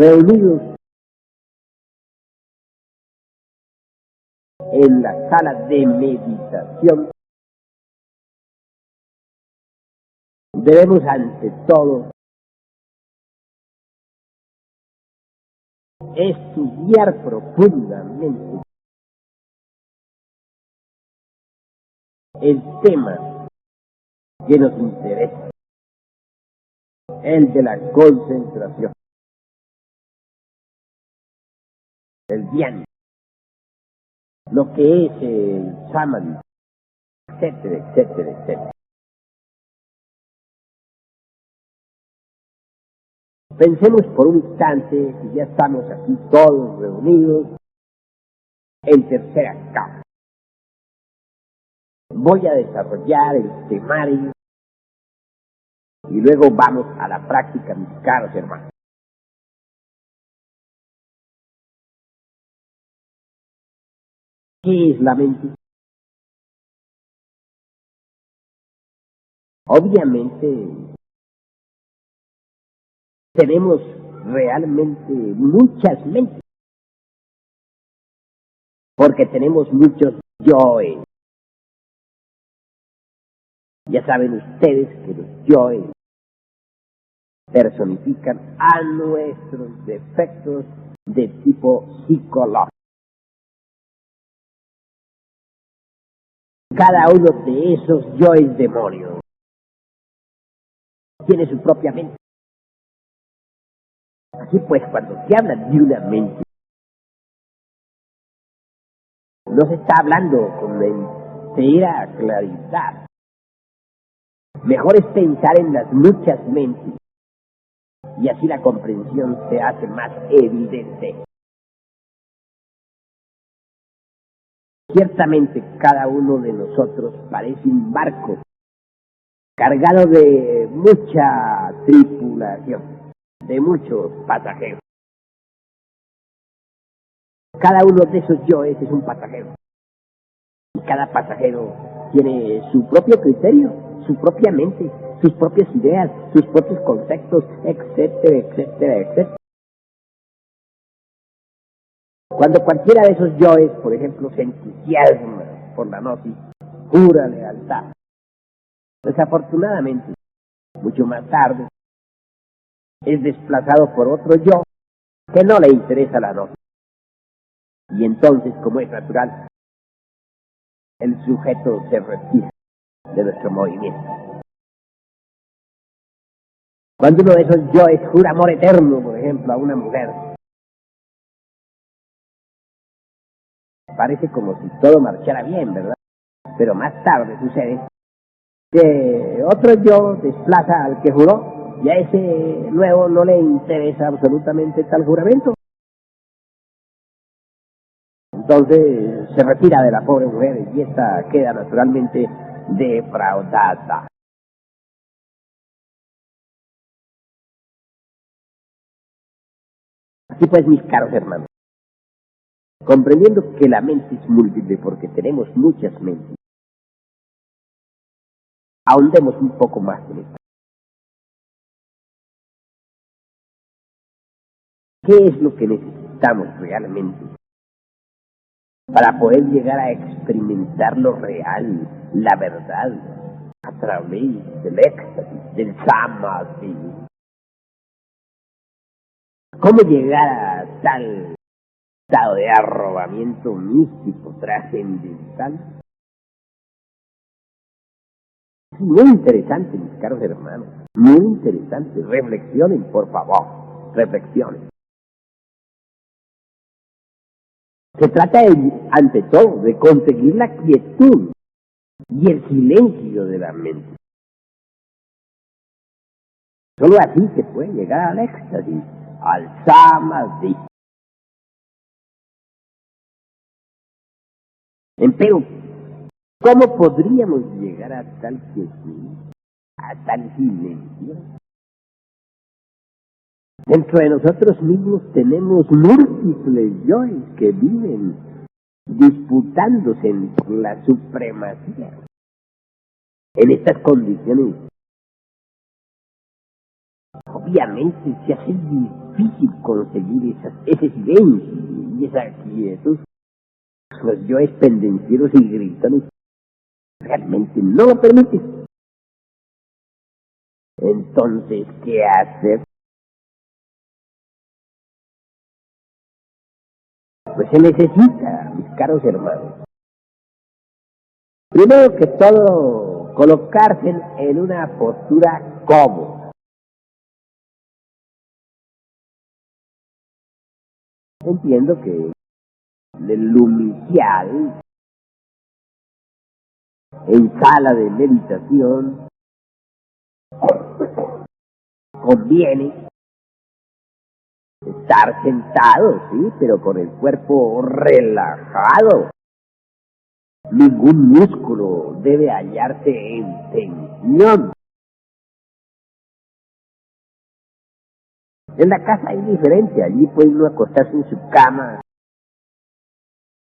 reunidos en la sala de meditación, debemos ante todo estudiar profundamente el tema que nos interesa, el de la concentración, el dhyan, lo que es el samadhi, etcétera, etcétera, etcétera. Pensemos por un instante que ya estamos aquí todos reunidos en tercera cama. Voy a desarrollar el temario y luego vamos a la práctica, mis caros hermanos. ¿Qué es la mente? Obviamente tenemos realmente muchas mentes, porque tenemos muchos yoes. Ya saben ustedes que los yoes personifican a nuestros defectos de tipo psicológico. Cada uno de esos yoes demonios tiene su propia mente. Así pues, cuando se habla de una mente, no se está hablando con entera claridad. Mejor es pensar en las muchas mentes y así la comprensión se hace más evidente. Ciertamente cada uno de nosotros parece un barco cargado de mucha tripulación, de muchos pasajeros. Cada uno de esos yoes es un pasajero. Y cada pasajero tiene su propio criterio, su propia mente, sus propias ideas, sus propios conceptos, etcétera, etcétera, etcétera. Cuando cualquiera de esos yoes, por ejemplo, se entusiasma por la gnosis, jura lealtad. Desafortunadamente, mucho más tarde, es desplazado por otro yo que no le interesa la gnosis. Y entonces, como es natural, el sujeto se retira de nuestro movimiento. Cuando uno de esos yoes jura amor eterno, por ejemplo, a una mujer, parece como si todo marchara bien, ¿verdad? Pero más tarde sucede que otro yo desplaza al que juró y a ese nuevo no le interesa absolutamente tal juramento. Entonces se retira de la pobre mujer y esta queda naturalmente defraudada. Así pues, mis caros hermanos, comprendiendo que la mente es múltiple porque tenemos muchas mentes, ahondemos un poco más en esto. ¿Qué es lo que necesitamos realmente para poder llegar a experimentar lo real, la verdad, a través del éxtasis, del samadhi? ¿Cómo llegar a tal estado de arrobamiento místico, trascendental? Muy interesante, mis caros hermanos, muy interesante. Reflexionen, por favor, reflexionen. Se trata, ante todo, de conseguir la quietud y el silencio de la mente. Solo así se puede llegar al éxtasis, al samadhi. Empero, ¿cómo podríamos llegar a tal quietud, a tal silencio? Dentro de nosotros mismos tenemos múltiples yoes que viven disputándose en la supremacía. En estas condiciones, obviamente se hace difícil conseguir ese silencio y esa quietud. Los yoes pendencieros y gritones realmente no lo permiten. Entonces, ¿qué hacer? Pues se necesita, mis caros hermanos, primero que todo, colocarse en una postura cómoda. Entiendo que el lumicial, en sala de meditación, conviene estar sentado, sí, pero con el cuerpo relajado. Ningún músculo debe hallarse en tensión. En la casa es diferente, allí puede uno acostarse en su cama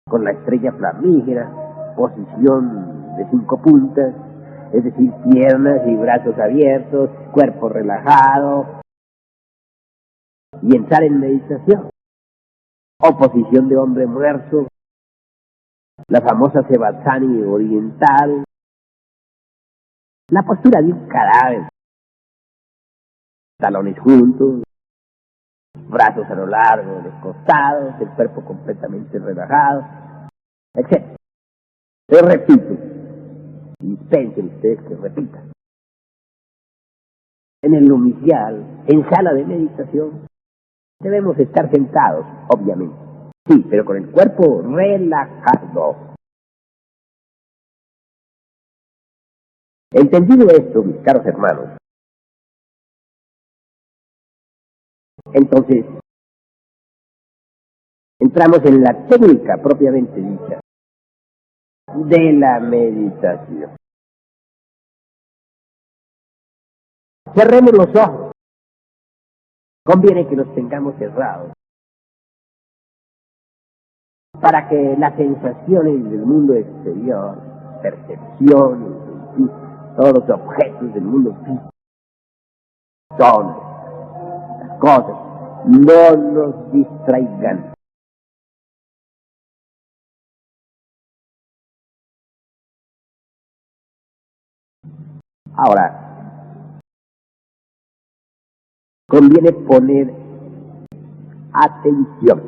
con la estrella flamígera, posición de 5 puntas, es decir, piernas y brazos abiertos, cuerpo relajado, y entrar en meditación. O posición de hombre muerto, la famosa Sebatsani oriental, la postura de un cadáver, talones juntos, brazos a lo largo, descostados, el cuerpo completamente relajado, etc. Yo repito, dispensen ustedes que repita. En el lumicial, en sala de meditación, debemos estar sentados, obviamente. Sí, pero con el cuerpo relajado. Entendido esto, mis caros hermanos, entonces entramos en la técnica propiamente dicha de la meditación. Cerremos los ojos. Conviene que los tengamos cerrados para que las sensaciones del mundo exterior, percepciones, todos los objetos del mundo físico, todas las cosas, no nos distraigan. Ahora, conviene poner atención,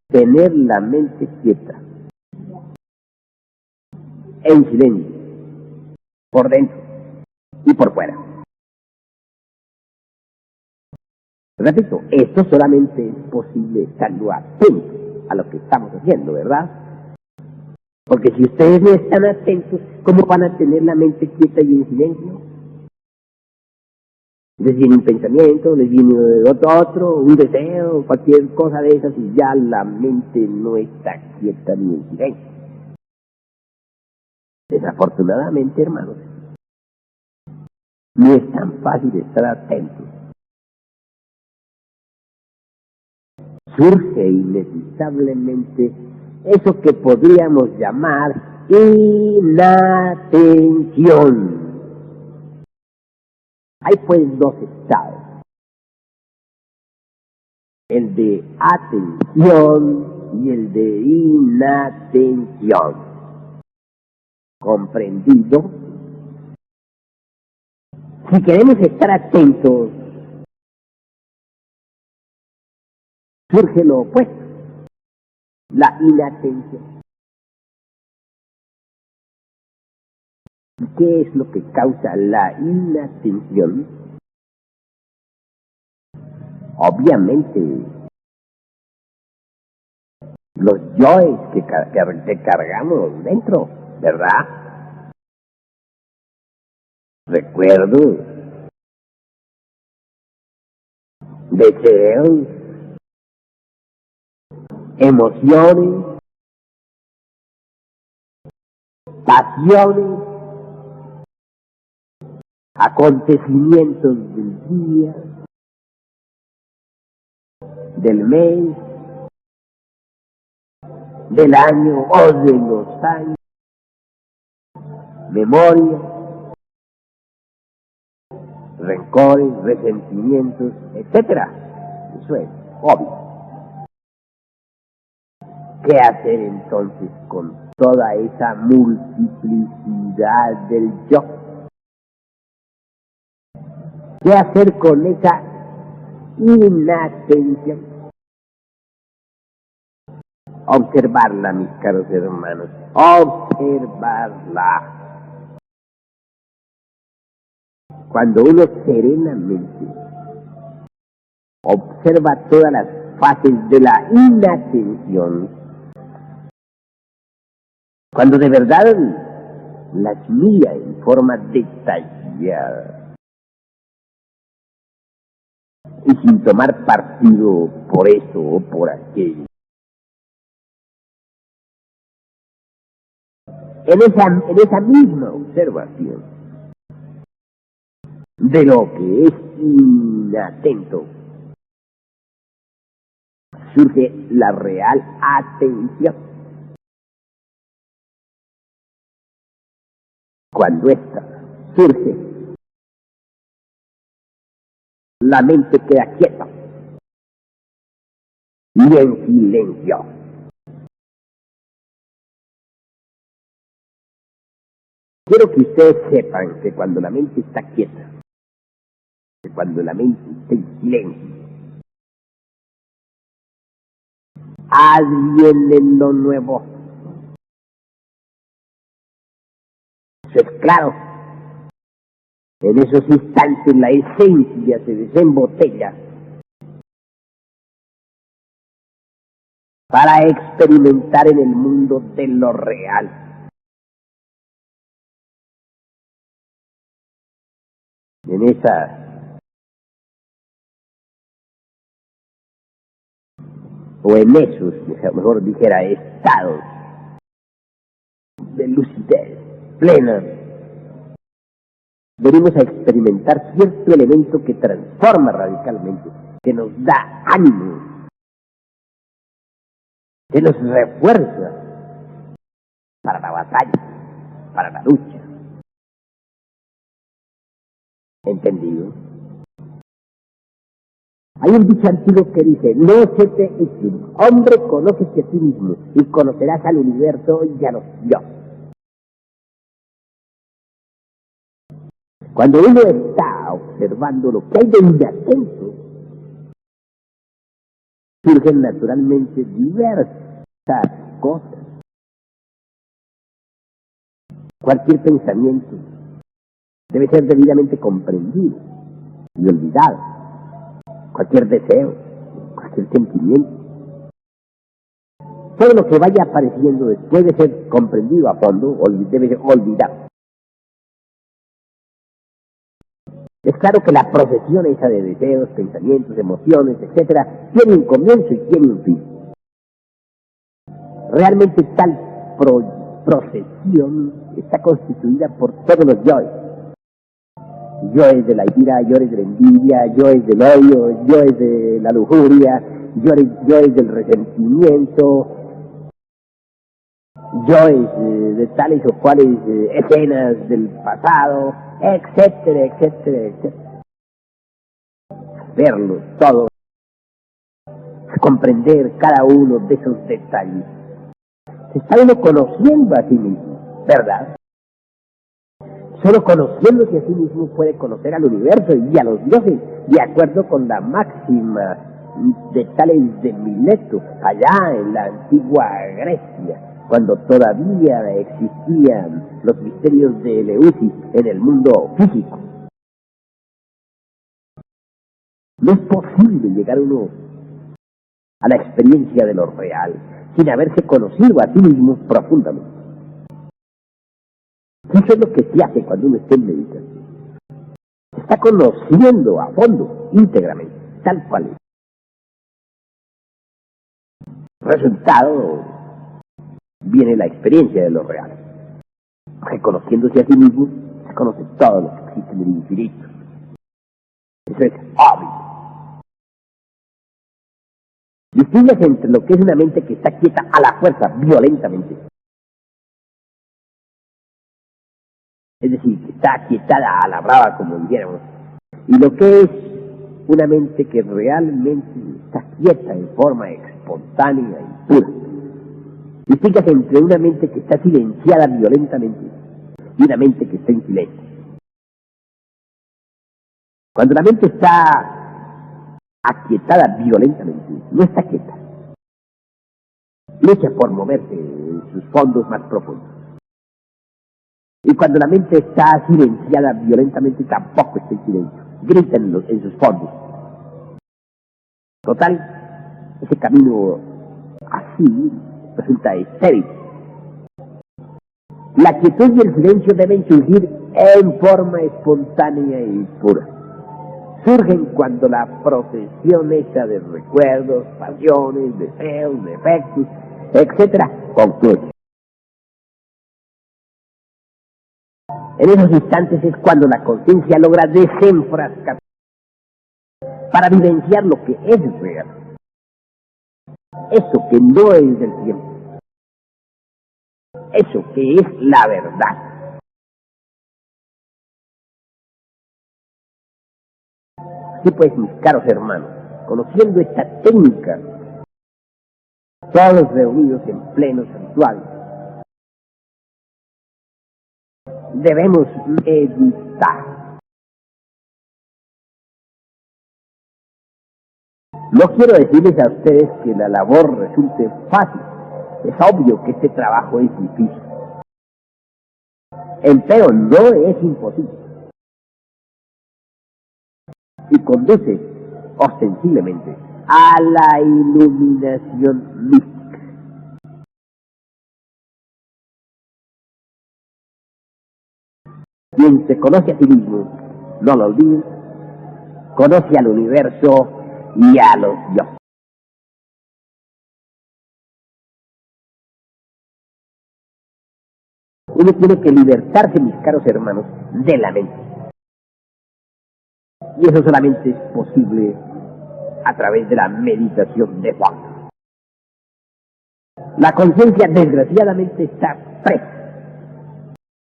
tener la mente quieta, en silencio, por dentro y por fuera. Repito, esto solamente es posible estando atentos a lo que estamos haciendo, ¿verdad? Porque si ustedes no están atentos, ¿cómo van a tener la mente quieta y en silencio? Les viene un pensamiento, les viene otro, un deseo, cualquier cosa de esas, y ya la mente no está quieta ni en silencio. Desafortunadamente, hermanos, no es tan fácil estar atentos. Surge inevitablemente eso que podríamos llamar inatención. Hay pues dos estados, el de atención y el de inatención. ¿Comprendido? Si queremos estar atentos, surge lo opuesto, la inatención. ¿Y qué es lo que causa la inatención? Obviamente, los yoes que cargamos dentro, ¿verdad? Recuerdos, deseos, emociones, pasiones, acontecimientos del día, del mes, del año o de los años, memoria, rencor. rencores, resentimientos, etcétera. Eso es obvio. ¿Qué hacer entonces con toda esa multiplicidad del yo? ¿Qué hacer con esa inatención? Observarla, mis caros hermanos, observarla. Cuando uno serenamente observa todas las fases de la inatención, cuando de verdad las mira en forma detallada y sin tomar partido por eso o por aquello, en esa misma observación de lo que es inatento, surge la real atención. Cuando ésta surge, la mente queda quieta y en silencio. Quiero que ustedes sepan que cuando la mente está quieta, que cuando la mente está en silencio, adviene lo nuevo. Eso es claro. En esos instantes la esencia se desembotella para experimentar en el mundo de lo real. En esa, o en esos, mejor dijera, estados de lucidez plena, venimos a experimentar cierto elemento que transforma radicalmente, que nos da ánimo, que nos refuerza para la batalla, para la lucha. ¿Entendido? Hay un dicho antiguo que dice: no se te eches, hombre, conócete a ti mismo y conocerás al universo y a los dioses. Cuando uno está observando lo que hay de inatento, surgen naturalmente diversas cosas. Cualquier pensamiento debe ser debidamente comprendido y olvidado. Cualquier deseo, cualquier sentimiento, todo lo que vaya apareciendo después de ser comprendido a fondo debe ser olvidado. Es claro que la procesión esa de deseos, pensamientos, emociones, etcétera, tiene un comienzo y tiene un fin. Realmente tal procesión está constituida por todos los yoes. Yoes de la ira, yoes de la envidia, yoes del odio, yoes de la lujuria, yoes del resentimiento, yoes de tales o cuales escenas del pasado, etcétera, etcétera, etcétera. Verlo todo, comprender cada uno de esos detalles. Se está uno conociendo a sí mismo, ¿verdad? Solo conociéndose a sí mismo puede conocer al universo y a los dioses, de acuerdo con la máxima de Tales de Mileto, allá en la antigua Grecia, cuando todavía existían los misterios de Eleusis en el mundo físico. No es posible llegar uno a la experiencia de lo real sin haberse conocido a sí mismo profundamente. Eso es lo que se hace cuando uno está en meditación. Se está conociendo a fondo, íntegramente, tal cual es. Resultado, viene la experiencia de lo real. Reconociéndose a sí mismo, se conoce todo lo que existe en el infinito. Eso es obvio. Distingues entre lo que es una mente que está quieta a la fuerza, violentamente. Es decir, que está quietada a la brava, como dijéramos, Y lo que es una mente que realmente está quieta en forma espontánea y pura. Distíngase entre una mente que está silenciada violentamente y una mente que está en silencio. Cuando la mente está aquietada violentamente, no está quieta. Lucha por moverse en sus fondos más profundos. Y cuando la mente está silenciada violentamente, tampoco está en silencio. Grita en sus fondos. Total, ese camino así resulta estéril. La quietud y el silencio deben surgir en forma espontánea y pura. Surgen cuando la procesión hecha de recuerdos, pasiones, deseos, defectos, etc., concluye. En esos instantes es cuando la conciencia logra desenfrascar para vivenciar lo que es real. Eso que no es del tiempo. Eso que es la verdad. Así pues, mis caros hermanos, conociendo esta técnica, todos reunidos en pleno santuario, debemos meditar. No quiero decirles a ustedes que la labor resulte fácil. Es obvio que este trabajo es difícil. Empero no es imposible. Y conduce ostensiblemente a la iluminación mística. Quien se conoce a sí mismo, no lo olvide, conoce al universo y a los dioses. Uno tiene que libertarse, mis caros hermanos, de la mente. Y eso solamente es posible a través de la meditación de fondo. La conciencia, desgraciadamente, está presa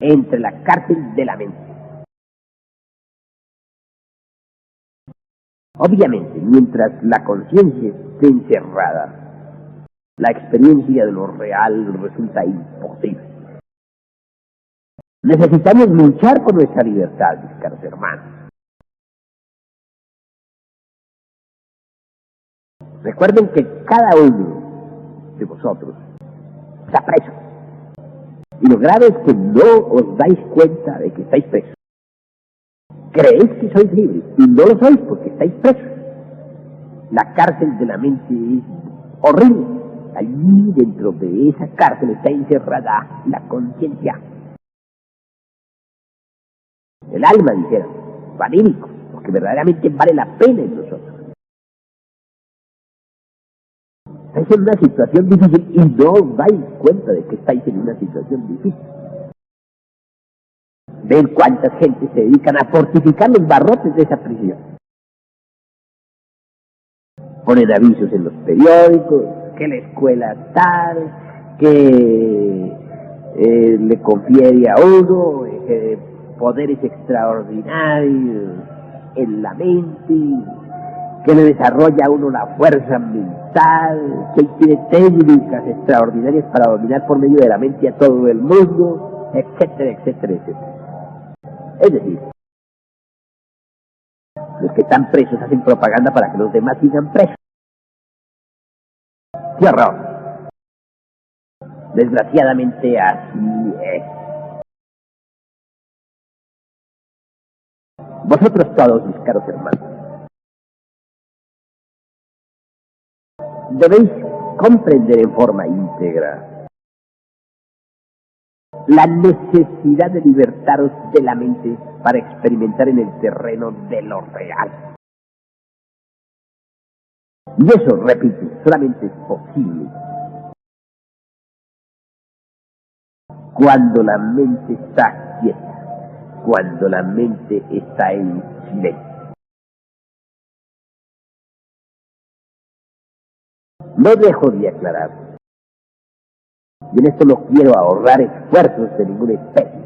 entre la cárcel de la mente. Obviamente, mientras la conciencia esté encerrada, la experiencia de lo real resulta imposible. Necesitamos luchar por nuestra libertad, mis caros hermanos. Recuerden que cada uno de vosotros está preso. Y lo grave es que no os dais cuenta de que estáis presos. Creéis que sois libres y no lo sois porque estáis presos. La cárcel de la mente es horrible. Allí dentro de esa cárcel está encerrada la conciencia. El alma, dijera, vanírico, porque verdaderamente vale la pena en nosotros. Estáis en una situación difícil y no os dais cuenta de que estáis en una situación difícil. Ven cuántas gentes se dedican a fortificar los barrotes de esa prisión. Ponen avisos en los periódicos, que la escuela tal, que le confiere a uno poderes extraordinarios en la mente, que le desarrolla a uno la fuerza mental, que tiene técnicas extraordinarias para dominar por medio de la mente a todo el mundo, etcétera, etcétera, etcétera. Es decir, los que están presos hacen propaganda para que los demás sigan presos. ¡Qué horror! Desgraciadamente así es. Vosotros todos, mis caros hermanos, debéis comprender en forma íntegra la necesidad de libertaros de la mente para experimentar en el terreno de lo real. Y eso, repito, solamente es posible cuando la mente está quieta, cuando la mente está en silencio. No dejo de aclarar, y en esto no quiero ahorrar esfuerzos de ninguna especie,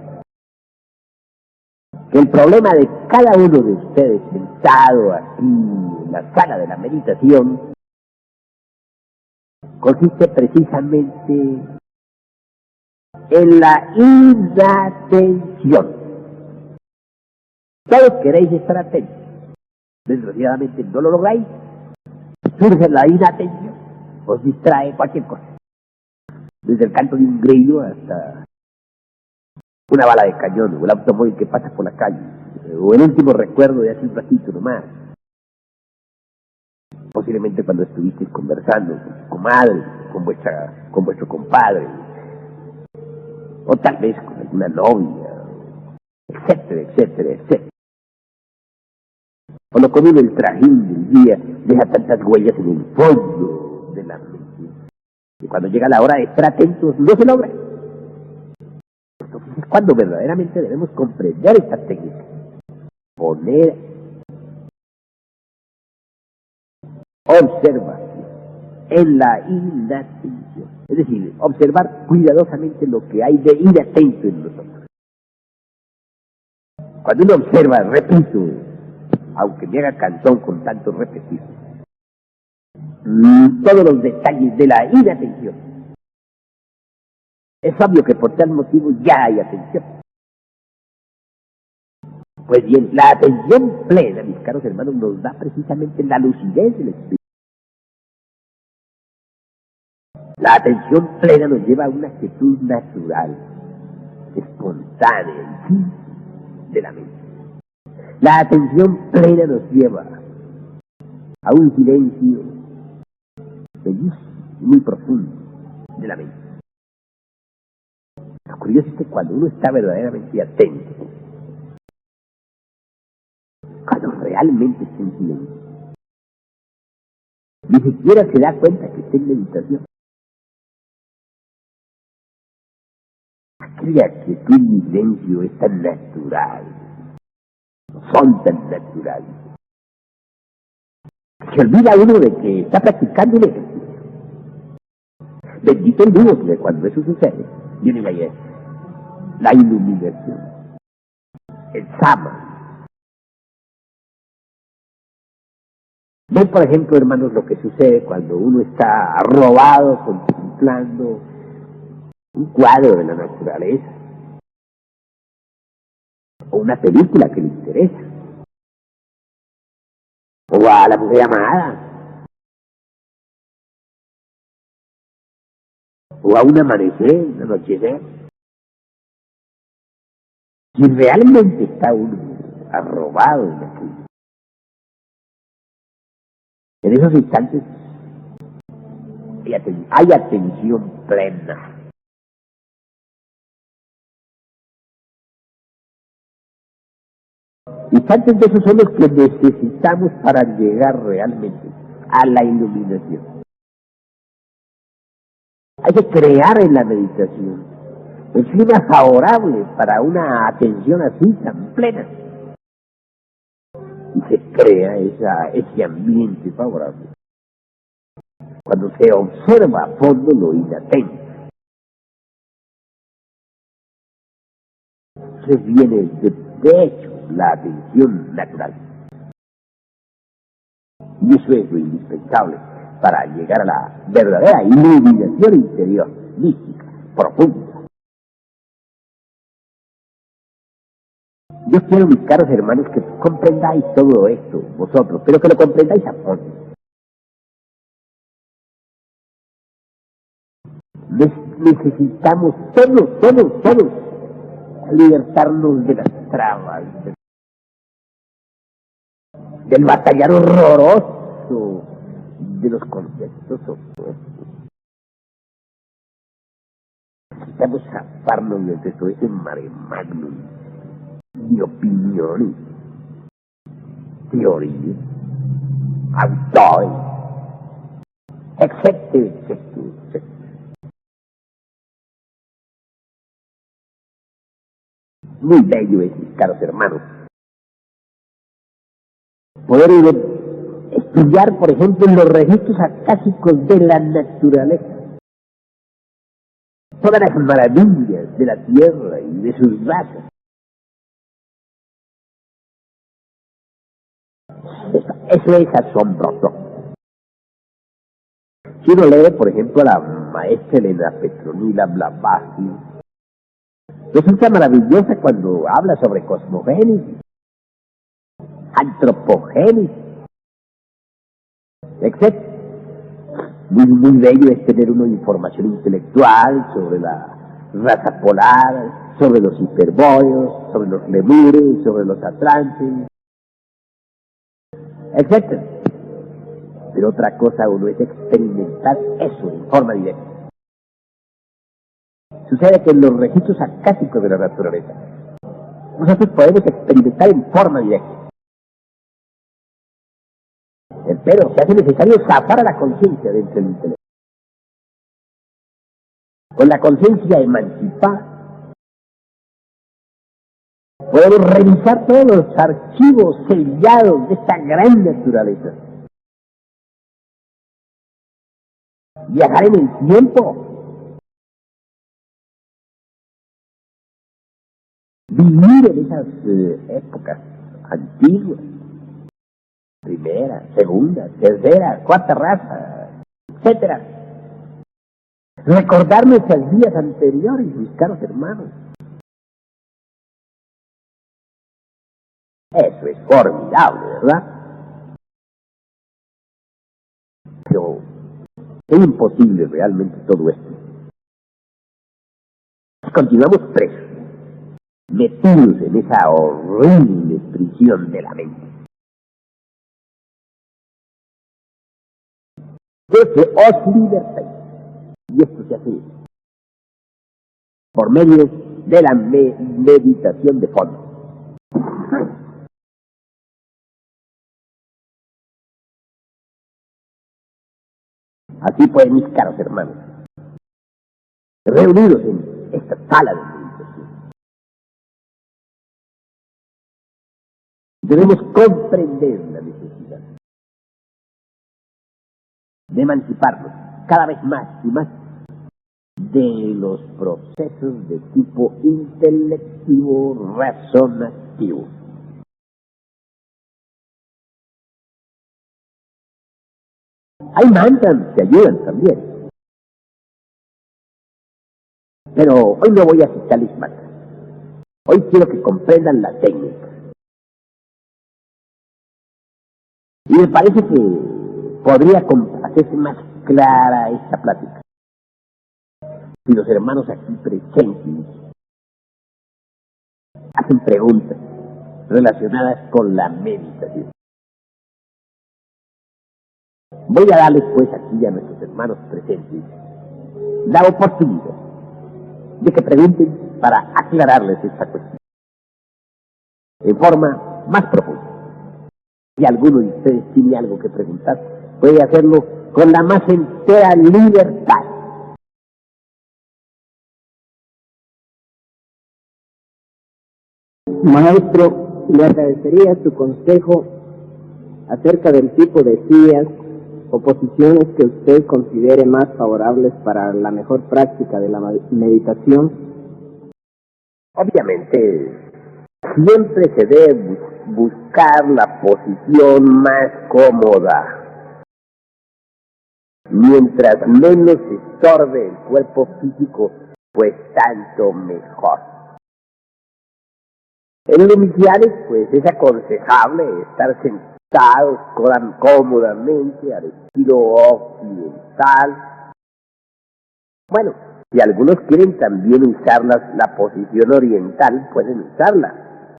que el problema de cada uno de ustedes sentado aquí en la sala de la meditación consiste precisamente en la inatención. Todos queréis estar atentos, desgraciadamente no lo lográis, surge la inatención, os distrae cualquier cosa, desde el canto de un grillo hasta una bala de cañón, o el automóvil que pasa por la calle, o el último recuerdo de hace un ratito nomás. Posiblemente cuando estuvisteis conversando con tu comadre, con vuestro compadre, o tal vez con alguna novia, etcétera, etcétera, etcétera. Cuando con uno el trajín del día deja tantas huellas en el fondo de la mente, y cuando llega la hora de estar atentos no se logra. Entonces es cuando verdaderamente debemos comprender esta técnica, observación en la inatención, es decir, observar cuidadosamente lo que hay de inatento en nosotros. Cuando uno observa, repito, aunque me haga cansón con tanto repetir, todos los detalles de la inatención, es obvio que por tal motivo ya hay atención. Pues bien, la atención plena, mis caros hermanos, nos da precisamente la lucidez del espíritu. La atención plena nos lleva a una quietud natural, espontánea y simple de la mente. La atención plena nos lleva a un silencio feliz y muy profundo de la mente. Lo curioso es que cuando uno está verdaderamente atento, cuando realmente está en silencio, ni siquiera se da cuenta que está en meditación. Aquella quietud y silencio es tan natural, son tan naturales. Se olvida uno de que está practicando un ejercicio. Bendito el Dios de cuando eso sucede, viene la iluminación, el Sama. Ven, por ejemplo, hermanos, lo que sucede cuando uno está robado contemplando un cuadro de la naturaleza o una película que le interesa, o a la mujer amada, o a un amanecer, un anochecer. Si realmente está uno arrobado en aquello, en esos instantes hay atención plena. Instantes de esos son los que necesitamos para llegar realmente a la iluminación. Hay que crear en la meditación el clima favorable para una atención así tan plena. Y se crea ese ambiente favorable cuando se observa a fondo lo inatento. Entonces viene de hecho la atención natural. Y eso es lo indispensable para llegar a la verdadera iluminación interior, mística, profunda. Yo quiero, mis caros hermanos, que comprendáis todo esto, vosotros, pero que lo comprendáis a fondo. Necesitamos todos, libertarnos de las trabas, del batallar horroroso de los conceptos opuestos. Necesitamos zafarnos de todo ese mare magnum de opiniones, teorías, autores, etcétera. Muy bello es, mis caros hermanos, poder estudiar, por ejemplo, los registros acásicos de la naturaleza, todas las maravillas de la tierra y de sus razas, Eso es asombroso. Si uno lee, por ejemplo, a la maestra Elena Petronila Blavatsky, resulta maravillosa cuando habla sobre cosmogénesis, antropogénesis, etc. Muy bello es tener una información intelectual sobre la raza polar, sobre los hiperbóreos, sobre los lemures, sobre los atlantes, etc. Pero otra cosa uno es experimentar eso en forma directa. Sucede que en los registros acásicos de la naturaleza, nosotros podemos experimentar en forma directa. Pero se hace necesario zafar a la conciencia dentro del intelecto. Con la conciencia emancipada, podemos revisar todos los archivos sellados de esta gran naturaleza. Viajar en el tiempo. Vivir en esas épocas antiguas. Primera, segunda, tercera, cuarta raza, etc. Recordar nuestras vidas anteriores, mis caros hermanos. Eso es formidable, ¿verdad? Pero es imposible realmente todo esto. Continuamos presos, metidos en esa horrible prisión de la mente. Que os libertéis. Y esto se hace por medio de la meditación de fondo. Así pues, mis caros hermanos, reunidos en esta sala de meditación, debemos comprender la necesidad de emanciparnos cada vez más y más de los procesos de tipo intelectivo razonativo. Hay mantras que ayudan también, pero hoy no voy a citarles mantras. Hoy quiero que comprendan la técnica. Y me parece que podría hacerse más clara esta plática si los hermanos aquí presentes hacen preguntas relacionadas con la meditación. Voy a darles pues aquí a nuestros hermanos presentes la oportunidad de que pregunten para aclararles esta cuestión en forma más profunda. Si alguno de ustedes tiene algo que preguntar, puede hacerlo con la más entera libertad. Maestro, le agradecería su consejo acerca del tipo de sillas o posiciones que usted considere más favorables para la mejor práctica de la meditación. Obviamente, siempre se debe buscar la posición más cómoda. Mientras menos estorbe el cuerpo físico, pues tanto mejor. En lo inicial, pues es aconsejable estar sentados cómodamente al estilo occidental. Bueno, si algunos quieren también usar la posición oriental, pueden usarla.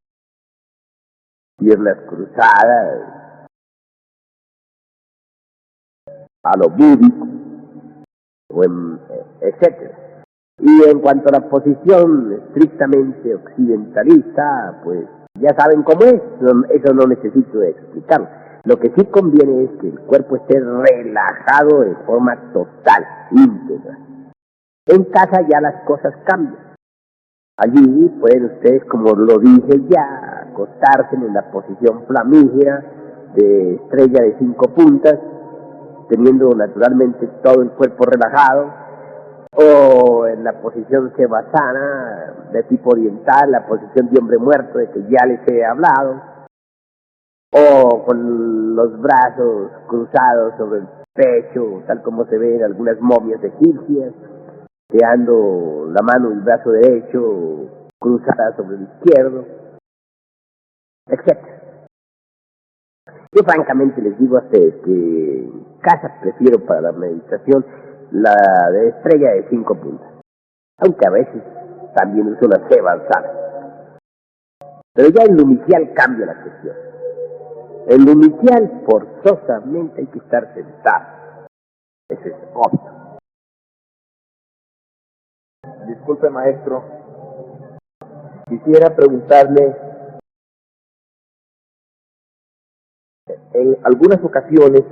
Piernas cruzadas, a lo búdico, etc. Y en cuanto a la posición estrictamente occidentalista, pues ya saben cómo es, eso no necesito explicarlo. Lo que sí conviene es que el cuerpo esté relajado de forma total, íntegra. En casa ya las cosas cambian. Allí pueden ustedes, como lo dije ya, acostarse en la posición flamígera de estrella de 5 puntas, teniendo naturalmente todo el cuerpo relajado, o en la posición Sevasana de tipo oriental, la posición de hombre muerto de que ya les he hablado, o con los brazos cruzados sobre el pecho, tal como se ve en algunas momias egipcias, quedando la mano y el brazo derecho cruzada sobre el izquierdo, etc. Yo francamente les digo a ustedes que en casa prefiero para la meditación la de estrella de 5 puntas, aunque a veces también uso una C avanzada. Pero ya en lo inicial cambia la cuestión. En lo inicial forzosamente hay que estar sentado. Eso es obvio. Disculpe, maestro, quisiera preguntarle, en algunas ocasiones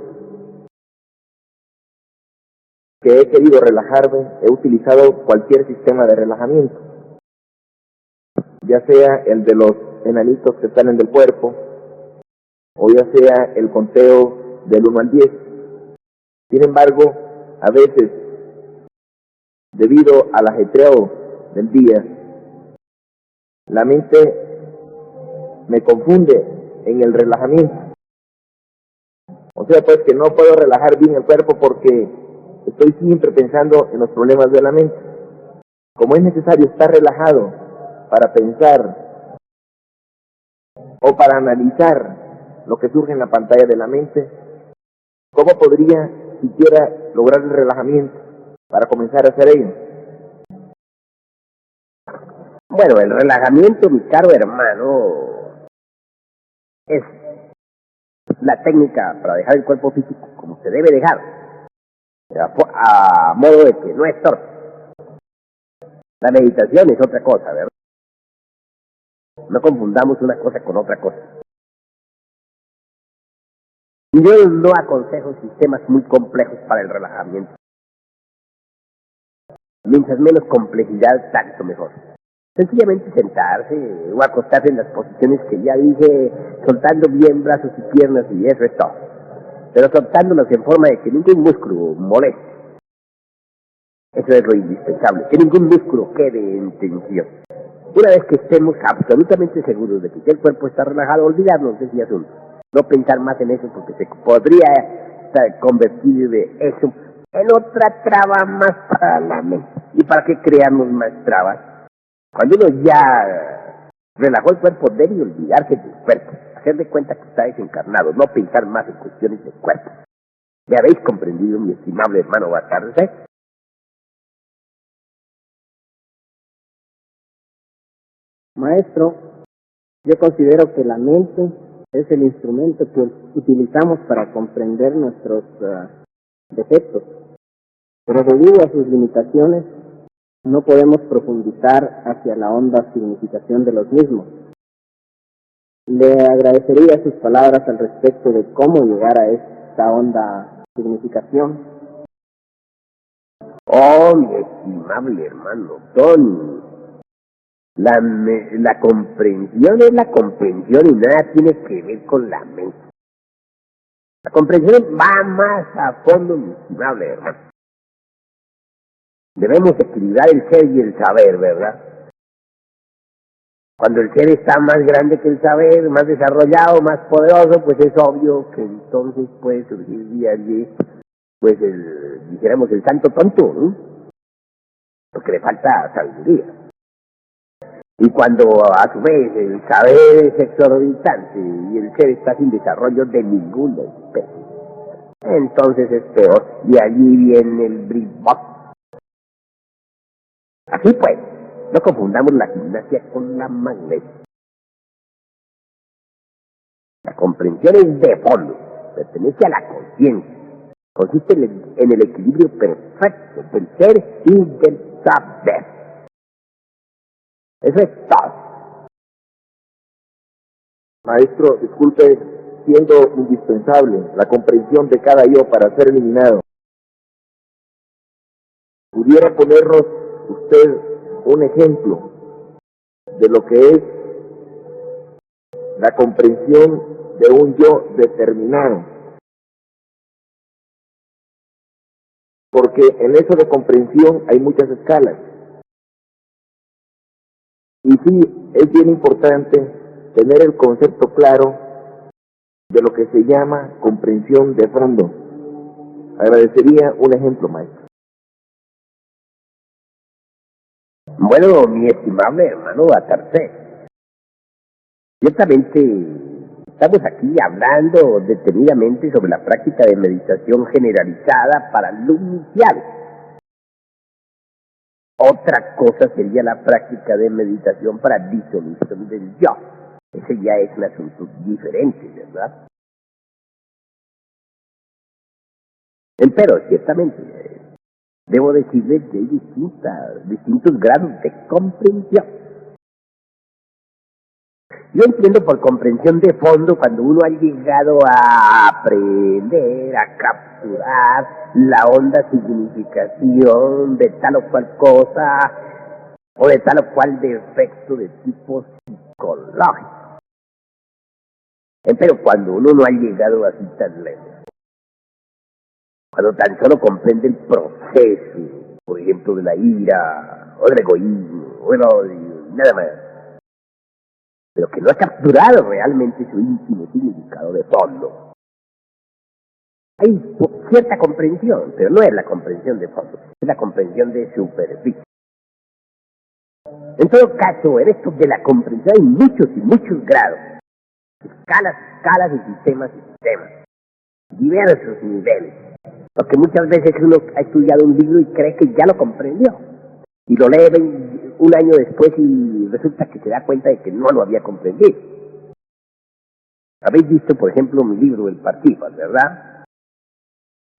que he querido relajarme, he utilizado cualquier sistema de relajamiento, ya sea el de los enanitos que salen del cuerpo, o ya sea el conteo del 1 al 10. Sin embargo, a veces, debido al ajetreo del día, la mente me confunde en el relajamiento. O sea, pues que no puedo relajar bien el cuerpo porque estoy siempre pensando en los problemas de la mente. Como es necesario estar relajado para pensar o para analizar lo que surge en la pantalla de la mente, ¿cómo podría siquiera lograr el relajamiento para comenzar a hacer ello? Bueno, el relajamiento, mi caro hermano, es la técnica para dejar el cuerpo físico como se debe dejar, a modo de que no estorbe. La meditación es otra cosa, ¿verdad? No confundamos una cosa con otra cosa. Yo no aconsejo sistemas muy complejos para el relajamiento. Mientras menos complejidad, tanto mejor. Sencillamente sentarse o acostarse en las posiciones que ya dije, soltando bien brazos y piernas, y eso es todo. Pero soltándolas en forma de que ningún músculo moleste. Eso es lo indispensable, que ningún músculo quede en tensión. Una vez que estemos absolutamente seguros de que el cuerpo está relajado, olvidarnos de ese asunto. No pensar más en eso porque se podría convertir de eso en otra traba más para la mente. ¿Y para qué creamos más trabas? Cuando uno ya relajó el cuerpo, debe olvidarse del cuerpo, hacer de cuenta que está desencarnado, no pensar más en cuestiones del cuerpo. ¿Me habéis comprendido, mi estimable hermano Batarse? Maestro, yo considero que la mente es el instrumento que utilizamos para comprender nuestros defectos, pero debido a sus limitaciones no podemos profundizar hacia la honda significación de los mismos. Le agradecería sus palabras al respecto de cómo llegar a esta honda significación. Oh, mi estimable hermano Tony, la comprensión es la comprensión y nada tiene que ver con la mente. La comprensión va más a fondo, mi estimable hermano. Debemos equilibrar el ser y el saber, ¿verdad? Cuando el ser está más grande que el saber, más desarrollado, más poderoso, pues es obvio que entonces puede surgir día a día, pues dijéramos, el santo tonto, ¿no? Porque le falta sabiduría. Y cuando a su vez el saber es exorbitante y el ser está sin desarrollo de ninguna especie, entonces es peor, y allí viene el bribot. Así pues, no confundamos la gimnasia con la magnesia. La comprensión es de fondo, pertenece a la conciencia, consiste en el equilibrio perfecto del ser y del saber. Eso es todo. Maestro, disculpe, siendo indispensable la comprensión de cada yo para ser eliminado, ¿pudiera ponernos usted un ejemplo de lo que es la comprensión de un yo determinado? Porque en eso de comprensión hay muchas escalas. Y sí, es bien importante tener el concepto claro de lo que se llama comprensión de fondo. Agradecería un ejemplo, maestro. Bueno, mi estimable hermano Atarcé, ciertamente estamos aquí hablando detenidamente sobre la práctica de meditación generalizada para luz inicial. Otra cosa sería la práctica de meditación para disolución del yo. Ese ya es un asunto diferente, ¿verdad? Pero ciertamente debo decirles que hay distintos grados de comprensión. Yo entiendo por comprensión de fondo cuando uno ha llegado a aprender, a capturar la honda significación de tal o cual cosa o de tal o cual defecto de tipo psicológico. Pero cuando uno no ha llegado así tan lejos, cuando tan solo comprende el proceso, por ejemplo, de la ira, o del egoísmo, o del odio, nada más, pero que no ha capturado realmente su íntimo significado de fondo. Hay cierta comprensión, pero no es la comprensión de fondo, es la comprensión de superficie. En todo caso, en esto de la comprensión hay muchos y muchos grados, escalas y sistemas, diversos niveles. Porque muchas veces uno ha estudiado un libro y cree que ya lo comprendió. Y lo lee un año después y resulta que se da cuenta de que no lo había comprendido. Habéis visto, por ejemplo, mi libro, El Partífaz, ¿verdad?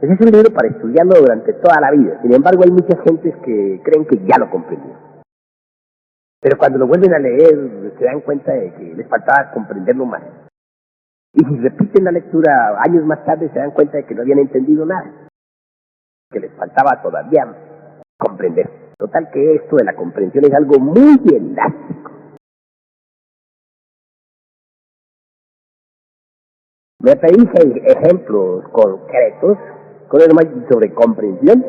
Ese es un libro para estudiarlo durante toda la vida. Sin embargo, hay muchas gentes que creen que ya lo comprendió. Pero cuando lo vuelven a leer, se dan cuenta de que les faltaba comprenderlo más. Y si repiten la lectura años más tarde, se dan cuenta de que no habían entendido nada, que les faltaba todavía comprender. Total que esto de la comprensión es algo muy elástico. Me pedís ejemplos concretos sobre comprensión.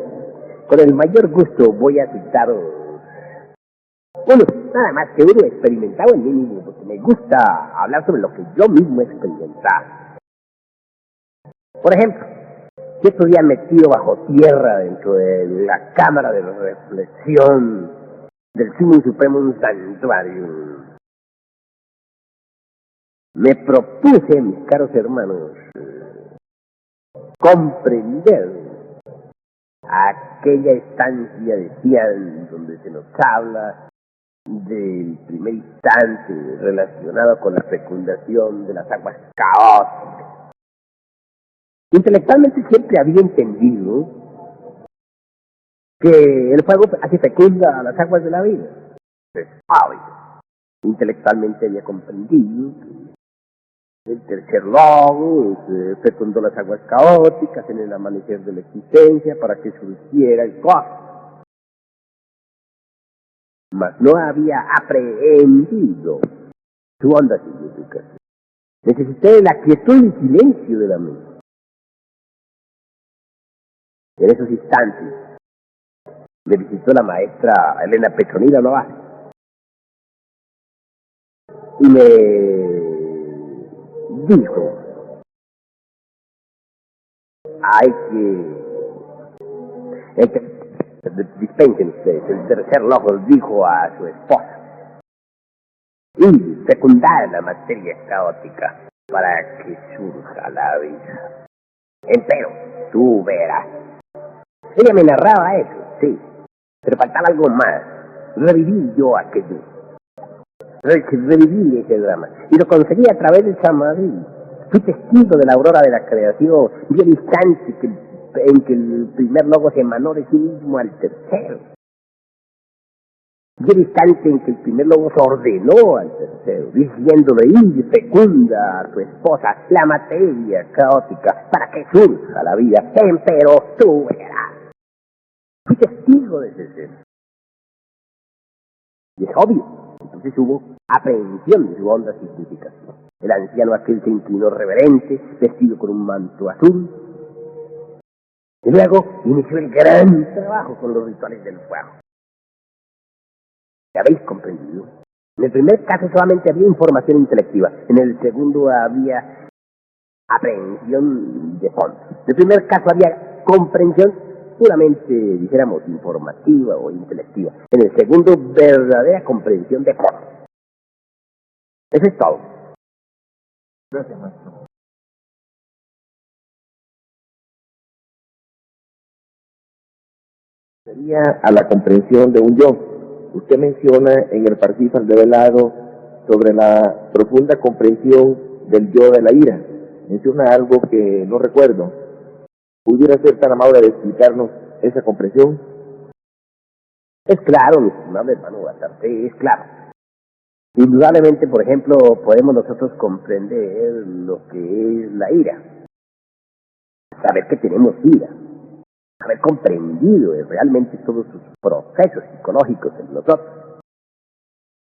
Con el mayor gusto voy a citaros uno, nada más que uno experimentado en mí mismo, porque me gusta hablar sobre lo que yo mismo he experimentado. Por ejemplo, cierto día metido bajo tierra dentro de la cámara de reflexión del Sumo Supremo Santuario, me propuse, mis caros hermanos, comprender aquella estancia de Xi'an donde se nos habla del primer instante relacionado con la fecundación de las aguas caóticas. Intelectualmente siempre había entendido que el fuego hace fecunda a las aguas de la vida. Es obvio. Intelectualmente había comprendido que el tercer logos fecundó las aguas caóticas en el amanecer de la existencia para que surgiera el cosmos. Mas no había aprehendido su honda significación. Necesité la quietud y silencio de la mente. En esos instantes me visitó la maestra Elena Petronila Novales y me dijo: hay que dispensen ustedes, el tercer logos dijo a su esposa, y fecundar la materia caótica para que surja la vida. Empero, tú verás. Ella me narraba eso, sí, pero faltaba algo más. Reviví yo aquello. Reviví ese drama. Y lo conseguí a través del samadhi. Fui testigo de la aurora de la creación. Vi el instante en que el primer logo se emanó de sí mismo al tercero. Vi el instante en que el primer logo se ordenó al tercero, diciéndole: y fecunda a tu esposa la materia caótica para que surja la vida. Empero tú verás. Fui testigo de ese ser. Y es obvio. Entonces hubo aprehensión de su honda significación. El anciano aquel se inclinó reverente, vestido con un manto azul. Y luego inició el gran trabajo con los rituales del fuego. ¿Ya habéis comprendido? En el primer caso solamente había información intelectiva. En el segundo había aprehensión de fondo. En el primer caso había comprensión puramente, dijéramos, informativa o intelectiva. En el segundo, verdadera comprensión de fondo. Eso es todo. Gracias, maestro. Sería a la comprensión de un yo. Usted menciona en el Parsifal develado sobre la profunda comprensión del yo de la ira. Menciona algo que no recuerdo. ¿Pudiera ser tan amable de explicarnos esa comprensión? Es claro, mi estimable hermano Basarte, es claro. Indudablemente, por ejemplo, podemos nosotros comprender lo que es la ira. Saber que tenemos ira. Haber comprendido realmente todos sus procesos psicológicos en nosotros.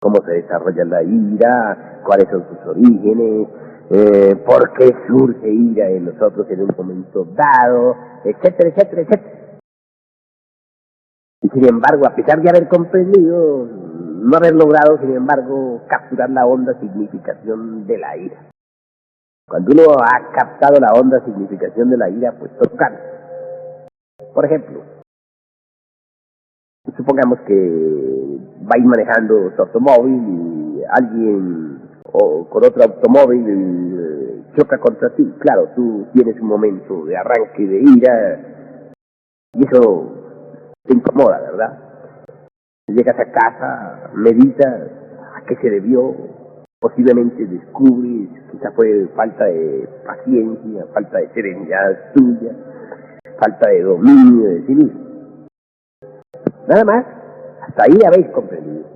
Cómo se desarrolla la ira, cuáles son sus orígenes, por qué surge ira en nosotros en un momento dado, etcétera, etcétera, etcétera. Y sin embargo, a pesar de haber comprendido, no haber logrado, sin embargo, capturar la honda significación de la ira. Cuando uno ha captado la honda significación de la ira, pues todo cambia. Por ejemplo, supongamos que vais manejando tu automóvil y alguien con otro automóvil choca contra ti. Claro, tú tienes un momento de arranque de ira y eso te incomoda, ¿verdad? Llegas a casa, meditas a qué se debió, posiblemente descubres, quizá fue falta de paciencia, falta de serenidad tuya, falta de dominio de sí mismo. Nada más, hasta ahí habéis comprendido.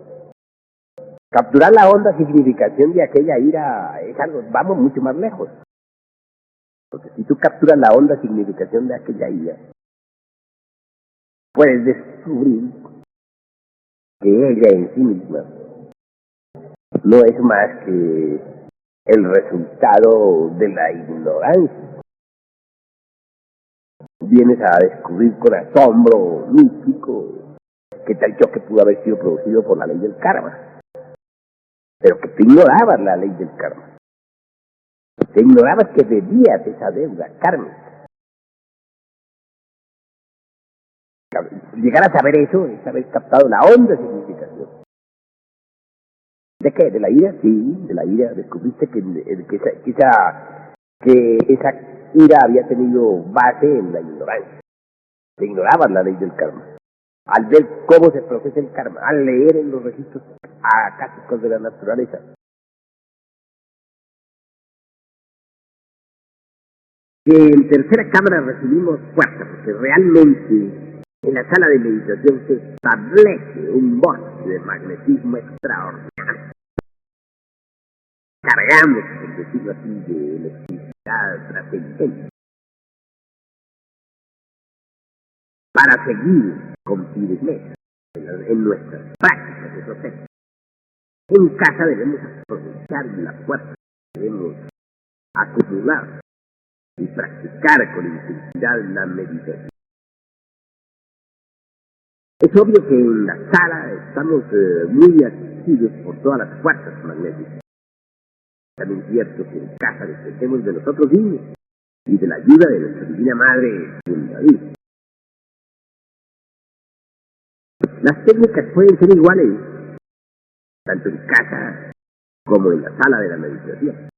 Capturar la honda significación de aquella ira es algo, vamos mucho más lejos. Porque si tú capturas la honda significación de aquella ira, puedes descubrir que ella en sí misma no es más que el resultado de la ignorancia. Vienes a descubrir con asombro místico que tal choque pudo haber sido producido por la ley del karma, pero que te ignorabas la ley del karma, te ignorabas que debías esa deuda kármica. Llegar a saber eso es haber captado la honda significación. ¿De qué? ¿De la ira? Sí, de la ira. Descubriste que esa ira había tenido base en la ignorancia. Te ignorabas la ley del karma. Al ver cómo se procesa el karma, al leer en los registros acásicos de la naturaleza. Que en tercera cámara recibimos fuerza, porque realmente en la sala de meditación se establece un bosque de magnetismo extraordinario. Cargamos, por decirlo así, de electricidad trascendente para seguir con firmeza en nuestras prácticas esotéricas. En casa debemos aprovechar la fuerza que debemos acumular y practicar con intensidad la meditación. Es obvio que en la sala estamos muy asistidos por todas las fuerzas magnéticas. También es cierto que en casa dependemos de nosotros mismos y de la ayuda de nuestra Divina Madre Kundalini. Las técnicas pueden ser iguales, tanto en casa como en la sala de la meditación.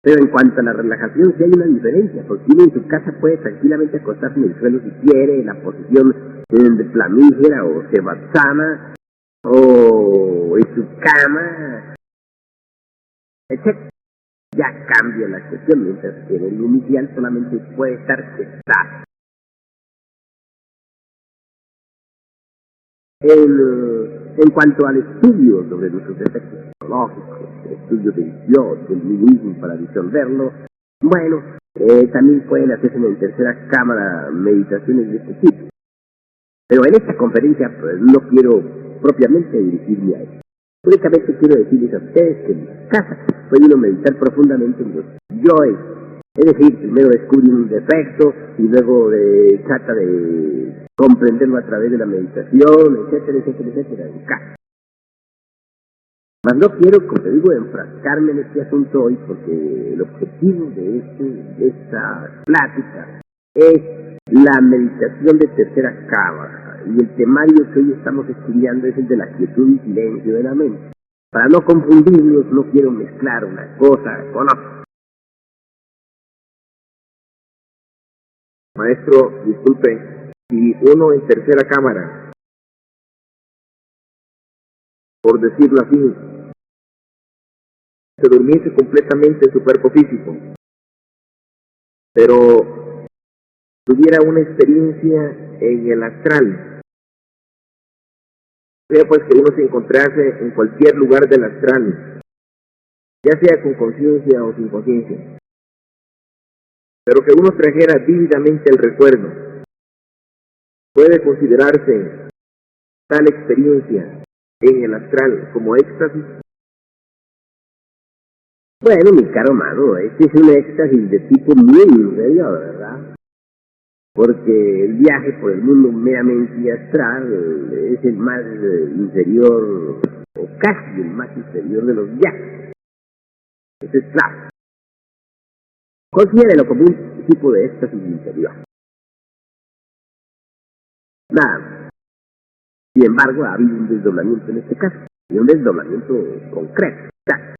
Pero en cuanto a la relajación, sí hay una diferencia, porque uno en su casa puede tranquilamente acostarse en el suelo si quiere, en la posición de flamígera o Sevasana, o en su cama, etc. Ya cambia la cuestión, mientras que en el inicial solamente puede estar sentado. En cuanto al estudio sobre nuestros defectos psicológicos, el estudio del yo, del mí mismo para disolverlo, bueno, también pueden hacerse en tercera cámara meditaciones de este tipo. Pero en esta conferencia pues, no quiero propiamente dirigirme a eso. Únicamente quiero decirles a ustedes que en mi casa puede uno meditar profundamente en los yoes. Es decir, primero descubre un defecto y luego trata de comprenderlo a través de la meditación, etcétera, etcétera, etcétera, en casa. Mas no quiero, como te digo, enfrascarme en este asunto hoy, porque el objetivo de esta plática es la meditación de tercera cámara, y el temario que hoy estamos estudiando es el de la quietud y silencio de la mente. Para no confundirnos, no quiero mezclar una cosa con otra. Maestro, disculpe, si uno en tercera cámara, por decirlo así, se durmiese completamente en su cuerpo físico, pero tuviera una experiencia en el astral, o sea pues que uno se encontrase en cualquier lugar del astral, ya sea con conciencia o sin conciencia, pero que uno trajera vívidamente el recuerdo, puede considerarse tal experiencia en el astral como éxtasis. Bueno, mi caro mano, este es un éxtasis de tipo muy inferior, ¿verdad? Porque el viaje por el mundo meramente astral es el más inferior, o casi el más inferior de los viajes. Eso es claro. Considérelo como un tipo de éxtasis inferior. Nada más. Sin embargo, ha habido un desdoblamiento en este caso, y un desdoblamiento concreto, exacto.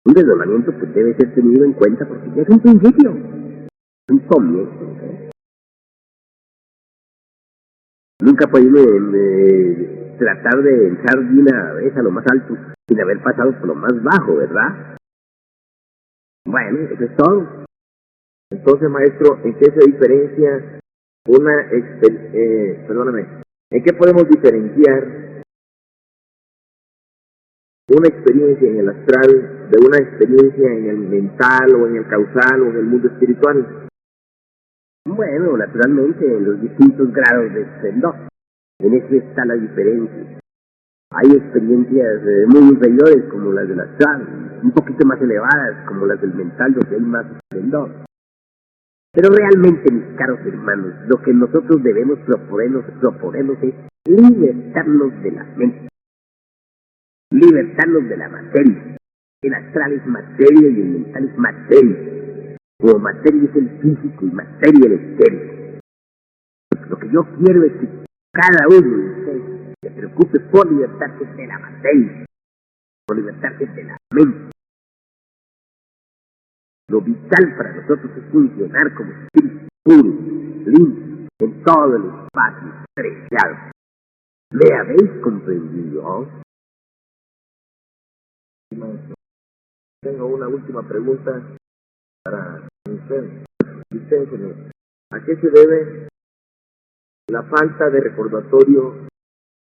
Un desdoblamiento que debe ser tenido en cuenta porque ya es un principio, un comienzo. Nunca podemos tratar de entrar de una vez a lo más alto sin haber pasado por lo más bajo, ¿verdad? Bueno, eso es todo. Entonces, maestro, ¿en qué se diferencia ¿en qué podemos diferenciar una experiencia en el astral de una experiencia en el mental o en el causal o en el mundo espiritual? Bueno, naturalmente en los distintos grados de esplendor. En eso está la diferencia. Hay experiencias muy inferiores como las del astral, un poquito más elevadas como las del mental, donde hay más esplendor. Pero realmente, mis caros hermanos, lo que nosotros debemos proponernos es libertarnos de la mente, libertarnos de la materia. El astral es materia y el mental es materia. Como materia es el físico y materia el etérico. Lo que yo quiero es que cada uno de ustedes se preocupe por libertarse de la materia, por libertarse de la mente. Lo vital para nosotros es funcionar como espíritu puro, limpio, en todo el espacio estrellado. ¿Me habéis comprendido? Tengo una última pregunta para usted. Dispénseme, ¿a qué se debe la falta de recordatorio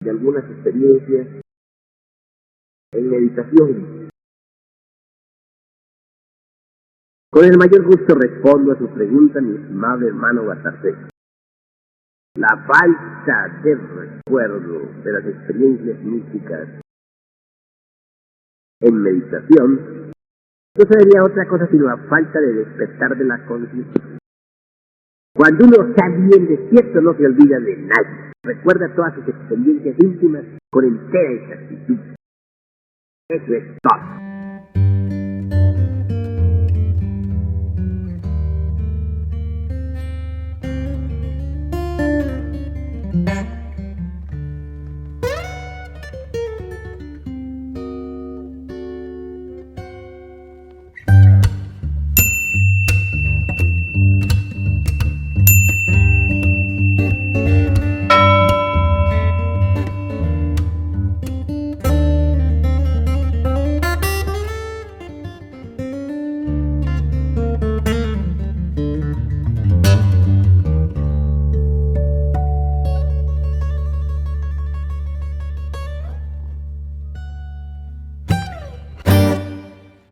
de algunas experiencias en meditación? Con el mayor gusto respondo a su pregunta, mi estimable hermano Batarse. La falta de recuerdo de las experiencias místicas en meditación no sería otra cosa sino la falta de despertar de la conciencia. Cuando uno está bien despierto no se olvida de nadie, recuerda todas sus experiencias íntimas con entera exactitud. Eso es todo.